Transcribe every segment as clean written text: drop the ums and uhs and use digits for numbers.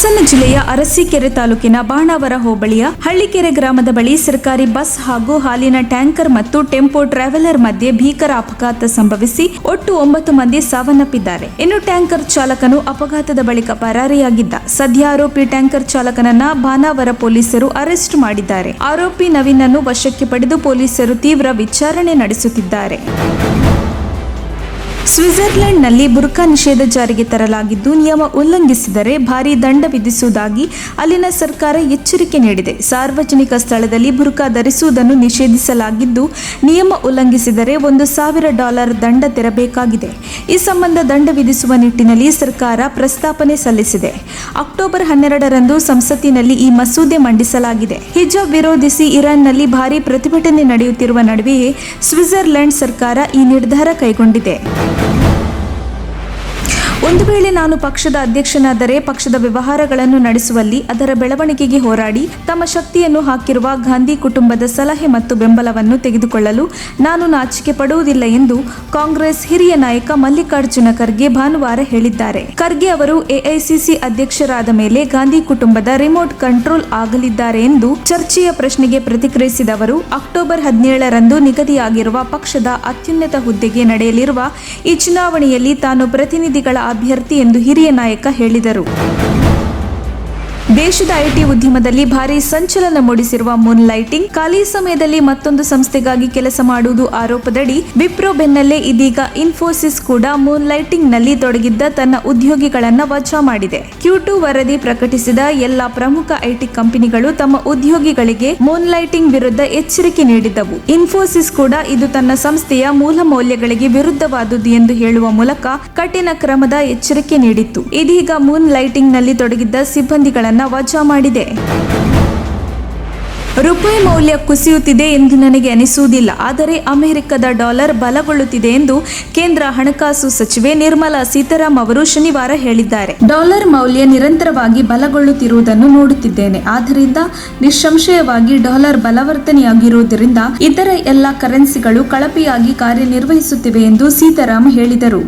ಹಾಸನ ಜಿಲ್ಲೆಯ ಅರಸೀಕೆರೆ ತಾಲೂಕಿನ ಬಾಣಾವರ ಹೋಬಳಿಯ ಹಳ್ಳಿಕೆರೆ ಗ್ರಾಮದ ಬಳಿ ಸರ್ಕಾರಿ ಬಸ್ ಹಾಗೂ ಹಾಲಿನ ಟ್ಯಾಂಕರ್ ಮತ್ತು ಟೆಂಪೋ ಟ್ರಾವೆಲರ್ ಮಧ್ಯೆ ಭೀಕರ ಅಪಘಾತ ಸಂಭವಿಸಿ ಒಟ್ಟು 9 ಮಂದಿ ಸಾವನ್ನಪ್ಪಿದ್ದಾರೆ. ಇನ್ನು ಟ್ಯಾಂಕರ್ ಚಾಲಕನು ಅಪಘಾತದ ಬಳಿಕ ಪರಾರಿಯಾಗಿದ್ದ. ಸದ್ಯ ಆರೋಪಿ ಟ್ಯಾಂಕರ್ ಚಾಲಕನನ್ನ ಬಾಣಾವರ ಪೊಲೀಸರು ಅರೆಸ್ಟ್ ಮಾಡಿದ್ದಾರೆ. ಆರೋಪಿ ನವೀನ್ ಅನ್ನು ವಶಕ್ಕೆ ಪಡೆದು ಪೊಲೀಸರು ತೀವ್ರ ವಿಚಾರಣೆ ನಡೆಸುತ್ತಿದ್ದಾರೆ. ಸ್ವಿಟ್ಜರ್ಲೆಂಡ್ನಲ್ಲಿ ಬುರ್ಕಾ ನಿಷೇಧ ಜಾರಿಗೆ ತರಲಾಗಿದ್ದು, ನಿಯಮ ಉಲ್ಲಂಘಿಸಿದರೆ ಭಾರೀ ದಂಡ ವಿಧಿಸುವುದಾಗಿ ಅಲ್ಲಿನ ಸರ್ಕಾರ ಎಚ್ಚರಿಕೆ ನೀಡಿದೆ. ಸಾರ್ವಜನಿಕ ಸ್ಥಳದಲ್ಲಿ ಬುರ್ಕಾ ಧರಿಸುವುದನ್ನು ನಿಷೇಧಿಸಲಾಗಿದ್ದು, ನಿಯಮ ಉಲ್ಲಂಘಿಸಿದರೆ $1,000 ದಂಡ ತೆರಬೇಕಾಗಿದೆ. ಈ ಸಂಬಂಧ ದಂಡ ವಿಧಿಸುವ ನಿಟ್ಟಿನಲ್ಲಿ ಸರ್ಕಾರ ಪ್ರಸ್ತಾವನೆ ಸಲ್ಲಿಸಿದೆ. ಅಕ್ಟೋಬರ್ 12ರಂದು ಸಂಸತ್ತಿನಲ್ಲಿ ಈ ಮಸೂದೆ ಮಂಡಿಸಲಾಗಿದೆ. ಹಿಜಾಬ್ ವಿರೋಧಿಸಿ ಇರಾನ್ನಲ್ಲಿ ಭಾರೀ ಪ್ರತಿಭಟನೆ ನಡೆಯುತ್ತಿರುವ ನಡುವೆಯೇ ಸ್ವಿಟ್ಜರ್ಲೆಂಡ್ ಸರ್ಕಾರ ಈ ನಿರ್ಧಾರ ಕೈಗೊಂಡಿದೆ. ಒಂದು ವೇಳೆ ನಾನು ಪಕ್ಷದ ಅಧ್ಯಕ್ಷನಾದರೆ ಪಕ್ಷದ ವ್ಯವಹಾರಗಳನ್ನು ನಡೆಸುವಲ್ಲಿ ಅದರ ಬೆಳವಣಿಗೆಗೆ ಹೋರಾಡಿ ತಮ್ಮ ಶಕ್ತಿಯನ್ನು ಹಾಕಿರುವ ಗಾಂಧಿ ಕುಟುಂಬದ ಸಲಹೆ ಮತ್ತು ಬೆಂಬಲವನ್ನು ತೆಗೆದುಕೊಳ್ಳಲು ನಾನು ನಾಚಿಕೆ ಪಡುವುದಿಲ್ಲ ಎಂದು ಕಾಂಗ್ರೆಸ್ ಹಿರಿಯ ನಾಯಕ ಮಲ್ಲಿಕಾರ್ಜುನ ಖರ್ಗೆ ಭಾನುವಾರ ಹೇಳಿದ್ದಾರೆ. ಖರ್ಗೆ ಅವರು ಎಐಸಿಸಿ ಅಧ್ಯಕ್ಷರಾದ ಮೇಲೆ ಗಾಂಧಿ ಕುಟುಂಬದ ರಿಮೋಟ್ ಕಂಟ್ರೋಲ್ ಆಗಲಿದ್ದಾರೆ ಎಂದು ಚರ್ಚೆಯ ಪ್ರಶ್ನೆಗೆ ಪ್ರತಿಕ್ರಿಯಿಸಿದ ಅವರು, ಅಕ್ಟೋಬರ್ 17ರಂದು ನಿಗದಿಯಾಗಿರುವ ಪಕ್ಷದ ಅತ್ಯುನ್ನತ ಹುದ್ದೆಗೆ ನಡೆಯಲಿರುವ ಈ ಚುನಾವಣೆಯಲ್ಲಿ ತಾನು ಪ್ರತಿನಿಧಿಗಳ ಅಭ್ಯರ್ಥಿ ಎಂದು ಹಿರಿಯ ನಾಯಕ ಹೇಳಿದರು. ದೇಶದ ಐಟಿ ಉದ್ಯಮದಲ್ಲಿ ಭಾರೀ ಸಂಚಲನ ಮೂಡಿಸಿರುವ ಮೂನ್ ಲೈಟಿಂಗ್ ಖಾಲಿ ಸಮಯದಲ್ಲಿ ಮತ್ತೊಂದು ಸಂಸ್ಥೆಗಾಗಿ ಕೆಲಸ ಮಾಡುವುದು ಆರೋಪದಡಿ ವಿಪ್ರೋ ಬೆನ್ನಲ್ಲೇ ಇದೀಗ ಇನ್ಫೋಸಿಸ್ ಕೂಡ ಮೂನ್ ಲೈಟಿಂಗ್ ನಲ್ಲಿ ತೊಡಗಿದ್ದ ತನ್ನ ಉದ್ಯೋಗಿಗಳನ್ನ ವಜಾ ಮಾಡಿದೆ. Q2 ವರದಿ ಪ್ರಕಟಿಸಿದ ಎಲ್ಲಾ ಪ್ರಮುಖ ಐಟಿ ಕಂಪನಿಗಳು ತಮ್ಮ ಉದ್ಯೋಗಿಗಳಿಗೆ ಮೂನ್ ಲೈಟಿಂಗ್ ವಿರುದ್ಧ ಎಚ್ಚರಿಕೆ ನೀಡಿದ್ದವು. ಇನ್ಫೋಸಿಸ್ ಕೂಡ ಇದು ತನ್ನ ಸಂಸ್ಥೆಯ ಮೂಲ ಮೌಲ್ಯಗಳಿಗೆ ವಿರುದ್ಧವಾದುದು ಎಂದು ಹೇಳುವ ಮೂಲಕ ಕಠಿಣ ಕ್ರಮದ ಎಚ್ಚರಿಕೆ ನೀಡಿತ್ತು. ಇದೀಗ ಮೂನ್ ಲೈಟಿಂಗ್ ನಲ್ಲಿ ತೊಡಗಿದ್ದ ಸಿಬ್ಬಂದಿಗಳನ್ನ ವಜಾ ಮಾಡಿದೆ. ರೂಪಾಯಿ ಮೌಲ್ಯ ಕುಸಿಯುತ್ತಿದೆ ಎಂದು ನನಗೆ ಅನಿಸುವುದಿಲ್ಲ, ಆದರೆ ಅಮೆರಿಕದ ಡಾಲರ್ ಬಲಗೊಳ್ಳುತ್ತಿದೆ ಎಂದು ಕೇಂದ್ರ ಹಣಕಾಸು ಸಚಿವೆ ನಿರ್ಮಲಾ ಸೀತಾರಾಮನ್ ಅವರು ಶನಿವಾರ ಹೇಳಿದ್ದಾರೆ. ಡಾಲರ್ ಮೌಲ್ಯ ನಿರಂತರವಾಗಿ ಬಲಗೊಳ್ಳುತ್ತಿರುವುದನ್ನು ನೋಡುತ್ತಿದ್ದೇನೆ. ಆದ್ದರಿಂದ ನಿಸ್ಸಂಶಯವಾಗಿ ಡಾಲರ್ ಬಲವರ್ಧನೆಯಾಗಿರುವುದರಿಂದ ಇತರ ಎಲ್ಲ ಕರೆನ್ಸಿಗಳು ಕಳಪೆಯಾಗಿ ಕಾರ್ಯನಿರ್ವಹಿಸುತ್ತಿವೆ ಎಂದು ಸೀತಾರಾಮನ್ ಹೇಳಿದರು.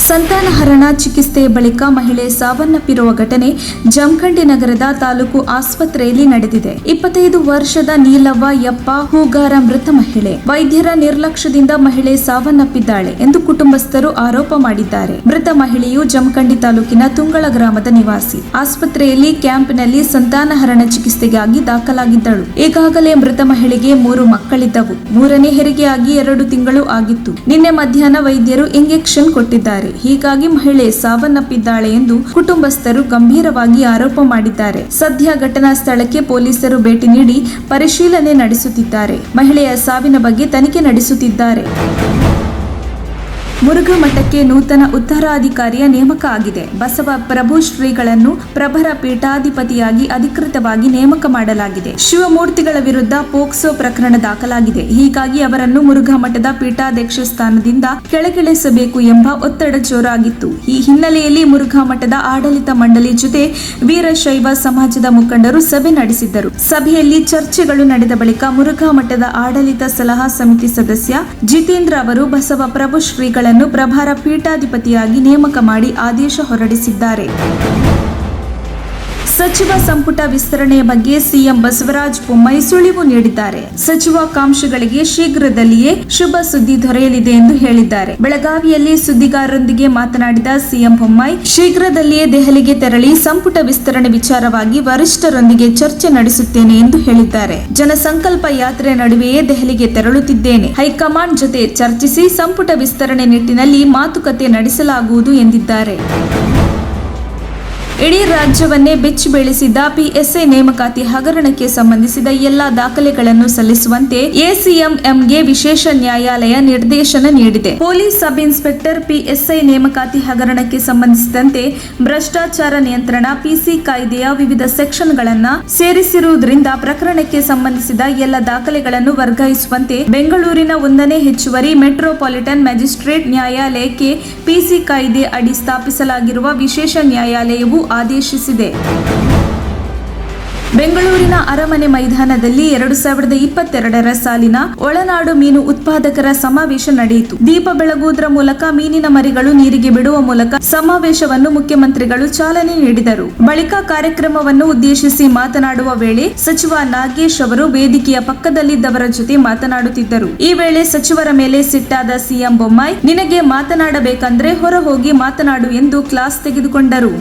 ಸಂತಾನಹರಣ ಚಿಕಿತ್ಸೆಯ ಬಳಿಕ ಮಹಿಳೆ ಸಾವನ್ನಪ್ಪಿರುವ ಘಟನೆ ಜಮಖಂಡಿ ನಗರದ ತಾಲೂಕು ಆಸ್ಪತ್ರೆಯಲ್ಲಿ ನಡೆದಿದೆ. 25 ವರ್ಷದ ನೀಲವ್ವ ಯಪ್ಪ ಹೂಗಾರ ಮೃತ ಮಹಿಳೆ. ವೈದ್ಯರ ನಿರ್ಲಕ್ಷ್ಯದಿಂದ ಮಹಿಳೆ ಸಾವನ್ನಪ್ಪಿದ್ದಾಳೆ ಎಂದು ಕುಟುಂಬಸ್ಥರು ಆರೋಪ ಮಾಡಿದ್ದಾರೆ. ಮೃತ ಮಹಿಳೆಯು ಜಮಖಂಡಿ ತಾಲೂಕಿನ ತುಂಗಳ ಗ್ರಾಮದ ನಿವಾಸಿ. ಆಸ್ಪತ್ರೆಯಲ್ಲಿ ಕ್ಯಾಂಪ್ನಲ್ಲಿ ಸಂತಾನಹರಣ ಚಿಕಿತ್ಸೆಗಾಗಿ ದಾಖಲಾಗಿದ್ದಳು. ಈಗಾಗಲೇ ಮೃತ ಮಹಿಳೆಗೆ 3 ಮಕ್ಕಳಿದ್ದವು. 3ನೇ ಹೆರಿಗೆಯಾಗಿ 2 ತಿಂಗಳು ಆಗಿತ್ತು. ನಿನ್ನೆ ಮಧ್ಯಾಹ್ನ ವೈದ್ಯರು ಇಂಜೆಕ್ಷನ್ ಕೊಟ್ಟಿದ್ದಾರೆ. ಹೀಗಾಗಿ ಮಹಿಳೆ ಸಾವನ್ನಪ್ಪಿದ್ದಾಳೆ ಎಂದು ಕುಟುಂಬಸ್ಥರು ಗಂಭೀರವಾಗಿ ಆರೋಪ ಮಾಡಿದ್ದಾರೆ. ಸದ್ಯ ಘಟನಾ ಸ್ಥಳಕ್ಕೆ ಪೊಲೀಸರು ಭೇಟಿ ನೀಡಿ ಪರಿಶೀಲನೆ ನಡೆಸುತ್ತಿದ್ದಾರೆ. ಮಹಿಳೆಯ ಸಾವಿನ ಬಗ್ಗೆ ತನಿಖೆ ನಡೆಸುತ್ತಿದ್ದಾರೆ. ಮುರುಘಾ ಮಠಕ್ಕೆ ನೂತನ ಉತ್ತರಾಧಿಕಾರಿಯ ನೇಮಕ ಆಗಿದೆ. ಬಸವ ಪ್ರಭು ಶ್ರೀಗಳನ್ನು ಪ್ರಭರ ಪೀಠಾಧಿಪತಿಯಾಗಿ ಅಧಿಕೃತವಾಗಿ ನೇಮಕ ಮಾಡಲಾಗಿದೆ. ಶಿವಮೂರ್ತಿಗಳ ವಿರುದ್ಧ ಪೋಕ್ಸೋ ಪ್ರಕರಣ ದಾಖಲಾಗಿದೆ. ಹೀಗಾಗಿ ಅವರನ್ನು ಮುರುಘಾ ಮಠದ ಪೀಠಾಧ್ಯಕ್ಷ ಸ್ಥಾನದಿಂದ ಕೆಳಗಿಳಿಸಬೇಕು ಎಂಬ ಒತ್ತಡ ಜೋರಾಗಿತ್ತು. ಈ ಹಿನ್ನೆಲೆಯಲ್ಲಿ ಮುರುಘಾ ಮಠದ ಆಡಳಿತ ಮಂಡಳಿ ಜೊತೆ ವೀರಶೈವ ಸಮಾಜದ ಮುಖಂಡರು ಸಭೆ ನಡೆಸಿದ್ದರು. ಸಭೆಯಲ್ಲಿ ಚರ್ಚೆಗಳು ನಡೆದ ಬಳಿಕ ಮುರುಘಾ ಮಠದ ಆಡಳಿತ ಸಲಹಾ ಸಮಿತಿ ಸದಸ್ಯ ಜಿತೇಂದ್ರ ಅವರು ಬಸವ ಪ್ರಭು ಶ್ರೀಗಳ ಪ್ರಭಾರ ಪೀಠಾಧಿಪತಿಯಾಗಿ ನೇಮಕ ಮಾಡಿ ಆದೇಶ ಹೊರಡಿಸಿದ್ದಾರೆ. ಸಚಿವ ಸಂಪುಟ ವಿಸ್ತರಣೆಯ ಬಗ್ಗೆ ಸಿಎಂ ಬಸವರಾಜ ಬೊಮ್ಮಾಯಿ ಸುಳಿವು ನೀಡಿದ್ದಾರೆ. ಸಚಿವಾಕಾಂಕ್ಷಿಗಳಿಗೆ ಶೀಘ್ರದಲ್ಲಿಯೇ ಶುಭ ಸುದ್ದಿ ದೊರೆಯಲಿದೆ ಎಂದು ಹೇಳಿದ್ದಾರೆ. ಬೆಳಗಾವಿಯಲ್ಲಿ ಸುದ್ದಿಗಾರರೊಂದಿಗೆ ಮಾತನಾಡಿದ ಸಿಎಂ ಬೊಮ್ಮಾಯಿ, ಶೀಘ್ರದಲ್ಲಿಯೇ ದೆಹಲಿಗೆ ತೆರಳಿ ಸಂಪುಟ ವಿಸ್ತರಣೆ ವಿಚಾರವಾಗಿ ವರಿಷ್ಠರೊಂದಿಗೆ ಚರ್ಚೆ ನಡೆಸುತ್ತೇನೆ ಎಂದು ಹೇಳಿದ್ದಾರೆ. ಜನಸಂಕಲ್ಪ ಯಾತ್ರೆ ನಡುವೆಯೇ ದೆಹಲಿಗೆ ತೆರಳುತ್ತಿದ್ದೇನೆ. ಹೈಕಮಾಂಡ್ ಜೊತೆ ಚರ್ಚಿಸಿ ಸಂಪುಟ ವಿಸ್ತರಣೆ ನಿಟ್ಟಿನಲ್ಲಿ ಮಾತುಕತೆ ನಡೆಸಲಾಗುವುದು ಎಂದಿದ್ದಾರೆ. ಇಡೀ ರಾಜ್ಯವನ್ನೇ ಬೆಚ್ಚಿ ಬೀಳಿಸಿದ್ದ ಪಿಎಸ್ಐ ನೇಮಕಾತಿ ಹಗರಣಕ್ಕೆ ಸಂಬಂಧಿಸಿದ ಎಲ್ಲಾ ದಾಖಲೆಗಳನ್ನು ಸಲ್ಲಿಸುವಂತೆ ಎಸಿಎಂಎಂಗೆ ವಿಶೇಷ ನ್ಯಾಯಾಲಯ ನಿರ್ದೇಶನ ನೀಡಿದೆ. ಪೊಲೀಸ್ ಸಬ್ ಇನ್ಸ್ಪೆಕ್ಟರ್ ಪಿಎಸ್ಐ ನೇಮಕಾತಿ ಹಗರಣಕ್ಕೆ ಸಂಬಂಧಿಸಿದಂತೆ ಭ್ರಷ್ಟಾಚಾರ ನಿಯಂತ್ರಣ ಪಿಸಿ ಕಾಯ್ದೆಯ ವಿವಿಧ ಸೆಕ್ಷನ್ಗಳನ್ನು ಸೇರಿಸಿರುವುದರಿಂದ ಪ್ರಕರಣಕ್ಕೆ ಸಂಬಂಧಿಸಿದ ಎಲ್ಲ ದಾಖಲೆಗಳನ್ನು ವರ್ಗಾಯಿಸುವಂತೆ ಬೆಂಗಳೂರಿನ 1ನೇ ಹೆಚ್ಚುವರಿ ಮೆಟ್ರೋಪಾಲಿಟನ್ ಮ್ಯಾಜಿಸ್ಟ್ರೇಟ್ ನ್ಯಾಯಾಲಯಕ್ಕೆ ಪಿಸಿ ಕಾಯ್ದೆ ಅಡಿ ಸ್ಥಾಪಿಸಲಾಗಿರುವ ವಿಶೇಷ ನ್ಯಾಯಾಲಯವು ಆದೇಶಿಸಿದೆ. ಬೆಂಗಳೂರಿನ ಅರಮನೆ ಮೈದಾನದಲ್ಲಿ 2022ರ ಸಾಲಿನ ಒಳನಾಡು ಮೀನು ಉತ್ಪಾದಕರ ಸಮಾವೇಶ ನಡೆಯಿತು. ದೀಪ ಬೆಳಗುವುದರ ಮೂಲಕ ಮೀನಿನ ಮರಿಗಳು ನೀರಿಗೆ ಬಿಡುವ ಮೂಲಕ ಸಮಾವೇಶವನ್ನು ಮುಖ್ಯಮಂತ್ರಿಗಳು ಚಾಲನೆ ನೀಡಿದರು. ಬಳಿಕ ಕಾರ್ಯಕ್ರಮವನ್ನು ಉದ್ದೇಶಿಸಿ ಮಾತನಾಡುವ ವೇಳೆ ಸಚಿವ ನಾಗೇಶ್ ಅವರು ವೇದಿಕೆಯ ಪಕ್ಕದಲ್ಲಿದ್ದವರ ಜೊತೆ ಮಾತನಾಡುತ್ತಿದ್ದರು. ಈ ವೇಳೆ ಸಚಿವರ ಮೇಲೆ ಸಿಟ್ಟಾದ ಸಿಎಂ ಬೊಮ್ಮಾಯಿ, ನಿನಗೆ ಮಾತನಾಡಬೇಕಂದ್ರೆ ಹೊರ ಹೋಗಿ ಮಾತನಾಡು ಎಂದು ಕ್ಲಾಸ್ ತೆಗೆದುಕೊಂಡರು.